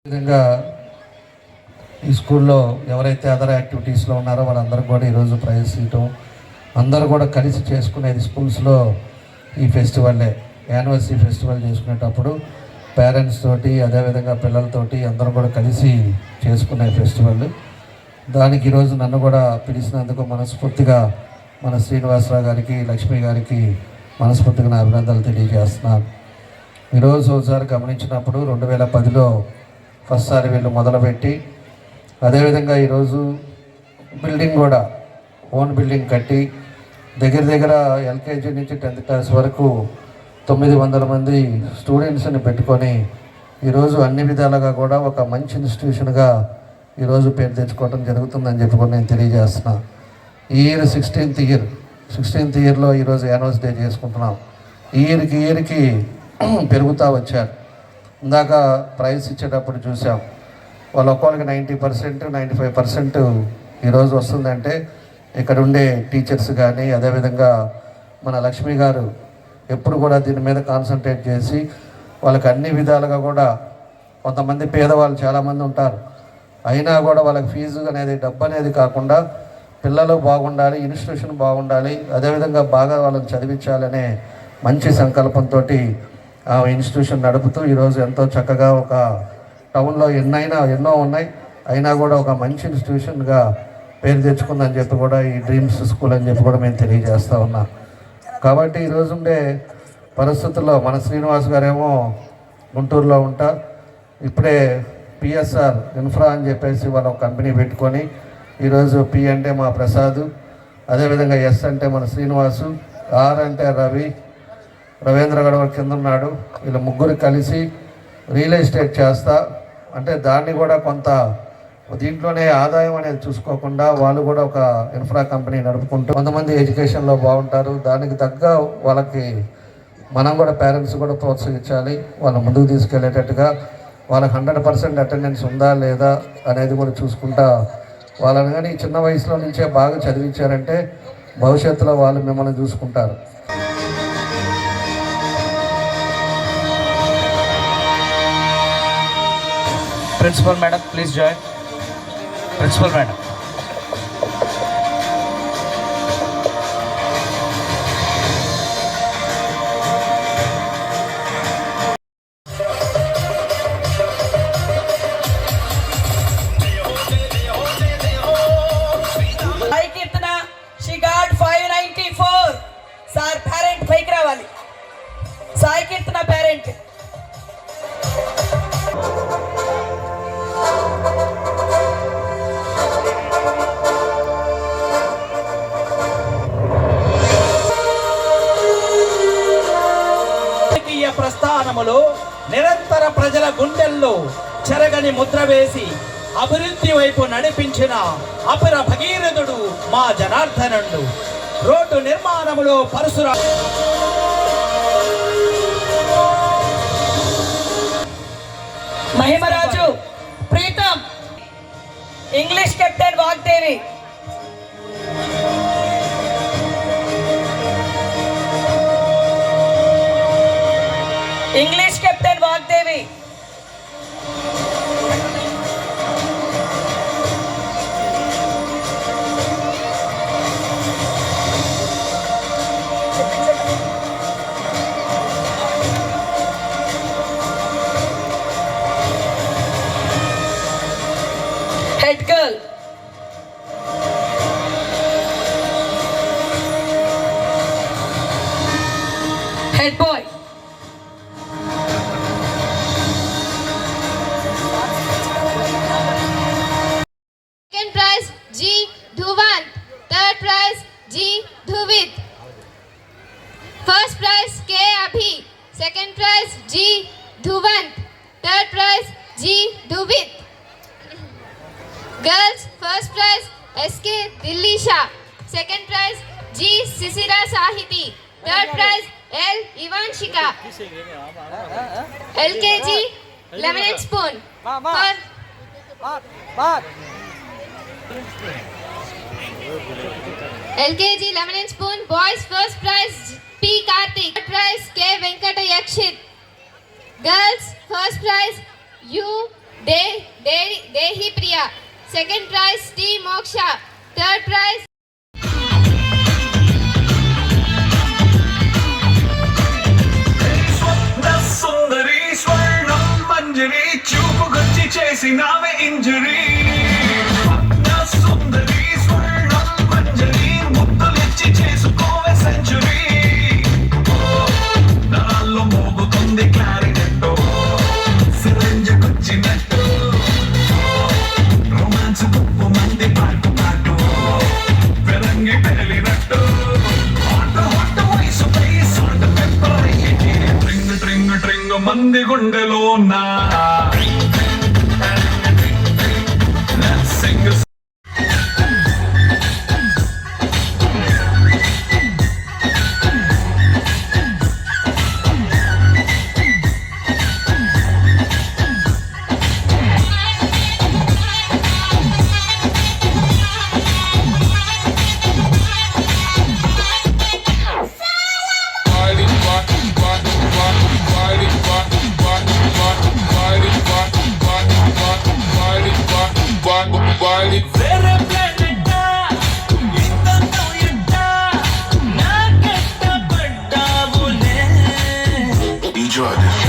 విధంగా ఈ స్కూల్లో ఎవరైతే అదర్ యాక్టివిటీస్లో ఉన్నారో వాళ్ళందరూ కూడా ఈరోజు ప్రైజ్ ఇవ్వటం, అందరూ కూడా కలిసి చేసుకునేది స్కూల్స్లో ఈ ఫెస్టివల్లే. యానివర్సరీ ఫెస్టివల్ చేసుకునేటప్పుడు పేరెంట్స్ తోటి అదేవిధంగా పిల్లలతోటి అందరూ కూడా కలిసి చేసుకునే ఫెస్టివల్. దానికి ఈరోజు నన్ను కూడా పిలిచినందుకు మనస్ఫూర్తిగా మన శ్రీనివాసరావు గారికి, లక్ష్మి గారికి మనస్ఫూర్తిగా నా అభినందనలు తెలియజేస్తున్నాను. ఈరోజు ఒకసారి గమనించినప్పుడు 2010లో ఫస్ట్ సారి వీళ్ళు మొదలుపెట్టి అదేవిధంగా ఈరోజు బిల్డింగ్ కూడా ఓన్ బిల్డింగ్ కట్టి దగ్గర ఎల్కేజీ నుంచి 10th క్లాస్ వరకు 900 మంది స్టూడెంట్స్ని పెట్టుకొని ఈరోజు అన్ని విధాలుగా కూడా ఒక మంచి ఇన్స్టిట్యూషన్గా ఈరోజు పేరు తెచ్చుకోవడం జరుగుతుందని చెప్పి కూడా నేను తెలియజేస్తున్నాను. ఈ ఇయర్ 16th ఇయర్లో ఈరోజు యానివర్సరీ డే చేసుకుంటున్నాం. ఇయర్కి పెరుగుతూ వచ్చారు. ఇందాక ప్రైజ్ ఇచ్చేటప్పుడు చూసాం, వాళ్ళు ఒక్కొక్కరికి 90%, 95% ఈరోజు వస్తుందంటే ఇక్కడ ఉండే టీచర్స్ కానీ అదేవిధంగా మన లక్ష్మి గారు ఎప్పుడు కూడా దీని మీద కాన్సన్ట్రేట్ చేసి వాళ్ళకి అన్ని విధాలుగా కూడా, కొంతమంది పేదవాళ్ళు చాలామంది ఉంటారు, అయినా కూడా వాళ్ళకి ఫీజు అనేది డబ్బు అనేది కాకుండా పిల్లలు బాగుండాలి, ఇన్స్టిట్యూషన్ బాగుండాలి, అదేవిధంగా బాగా వాళ్ళని చదివించాలనే మంచి సంకల్పంతో ఆ ఇన్స్టిట్యూషన్ నడుపుతూ ఈరోజు ఎంతో చక్కగా ఒక టౌన్లో ఎన్నో ఉన్నాయి, అయినా కూడా ఒక మంచి ఇన్స్టిట్యూషన్గా పేరు తెచ్చుకుందని చెప్పి కూడా ఈ డ్రీమ్స్ స్కూల్ అని చెప్పి కూడా మేము తెలియజేస్తూ ఉన్నాం. కాబట్టి ఈరోజు ఉండే పరిస్థితుల్లో మన శ్రీనివాస్ గారేమో గుంటూరులో ఉంటారు. ఇప్పుడే పిఎస్ఆర్ ఇన్ఫ్రా అని చెప్పేసి వాళ్ళు ఒక కంపెనీ పెట్టుకొని ఈరోజు పి అంటే మా ప్రసాద్, అదేవిధంగా ఎస్ అంటే మన శ్రీనివాసు, ఆర్ అంటే రవీంద్ర గడవ కింద ఉన్నాడు. వీళ్ళు ముగ్గురు కలిసి రియల్ ఎస్టేట్ చేస్తా అంటే దాన్ని కూడా కొంత దీంట్లోనే ఆదాయం అనేది చూసుకోకుండా వాళ్ళు కూడా ఒక ఇన్ఫ్రా కంపెనీ నడుపుకుంటూ కొంతమంది ఎడ్యుకేషన్లో బాగుంటారు. దానికి తగ్గ వాళ్ళకి మనం కూడా పేరెంట్స్ కూడా ప్రోత్సహించాలి, వాళ్ళ ముందుకు తీసుకెళ్లేటట్టుగా. వాళ్ళకి 100% అటెండెన్స్ ఉందా లేదా అనేది కూడా చూసుకుంటా వాళ్ళని కానీ చిన్న వయసులో నుంచే బాగా చదివించారంటే భవిష్యత్తులో వాళ్ళు మిమ్మల్ని చూసుకుంటారు. Principal madam, please join. Principal madam. Sai Kirtana, she got 594. Sir, parent bike ravali. Sai Kirtana parent. ప్రస్థానములో నిరంతర ప్రజల గుండెల్లో చెరగని ముద్ర వేసి అభివృద్ధి వైపు నడిపించిన అపర భగీరథుడు మా జనార్దనుడు. రోడ్డు నిర్మాణములో పరశురా Mahimaraju Preetham, English captain Vagdevi. English captain Vagdevi. Head girl. Head boy. First prize K Abhi, second prize G Dhuvant, third prize G Dhuvit. Girls, first prize SK Dillisha, second prize G Sisira Sahiti, third prize L Ivanshika. LKG Lemon and Spoon. LKG Lemon and Spoon boys, first prize P Karthik, third prize K Venkata Yakshit. Girls, first prize U Dehi Priya. Second prize T Moksha. Third prize సుందరి స్వర్ణం మంజరి చూపుకొచ్చి చేసినావే injury సుందరి స్వర్ణం మంజరి ముద్దులిచ్చి చేసుకోవే century నాలో మోగుతుంది clarinet సిరంజకొచ్చినట్టు romance గుప్పు మంది పాటు పాటు పెరంగి పేలినట్టు hot వయసుపై salt pepper ట్రింగ్ ట్రింగ్ ట్రింగ్ మంది గుండెలో నా సింగ్ వేరే ప్లానెట్ ఇంతలో ఎట్ట నా కట్టబడ్డావులే Enjoy this.